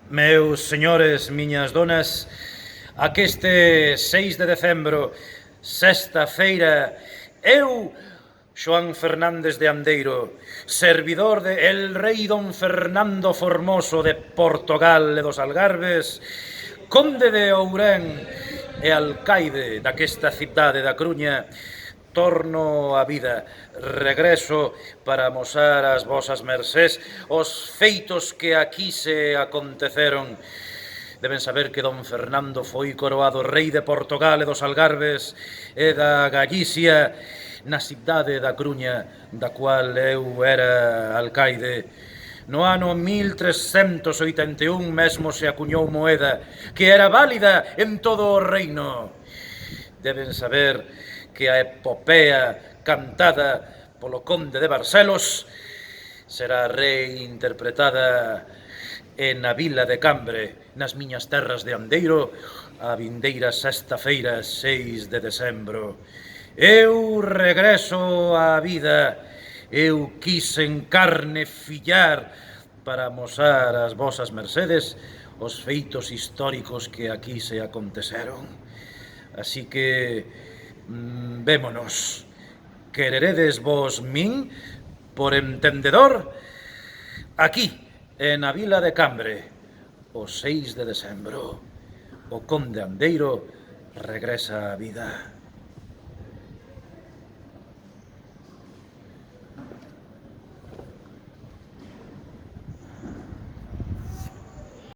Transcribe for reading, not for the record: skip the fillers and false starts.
Meus señores, miñas donas, aqueste 6 de decembro, sexta-feira, eu, Xoán Fernández de Andeiro, servidor de el rei don Fernando Formoso de Portugal e dos Algarves, conde de Ourén e alcaide daquesta cidade da Coruña, torno á vida, regreso para amosar ás vosas mercés os feitos que aquí se aconteceron. Deben saber que don Fernando foi coroado rei de Portugal e dos Algarves e da Galicia na cidade da Coruña, da cual eu era alcaide. No ano 1381 mesmo se acuñou moeda que era válida en todo o reino. Deben saber que a epopea cantada polo conde de Barcelos será reinterpretada na vila de Cambre, nas miñas terras de Andeiro, a vindeira sexta-feira 6 de decembro. Eu regreso á vida, eu quisen carne fillar para amosar as vosas mercedes os feitos históricos que aquí se aconteceron. Así que vémonos. Quereredes vos min, por entendedor, aquí, na vila de Cambre, o 6 de decembro. O conde Andeiro regresa á vida.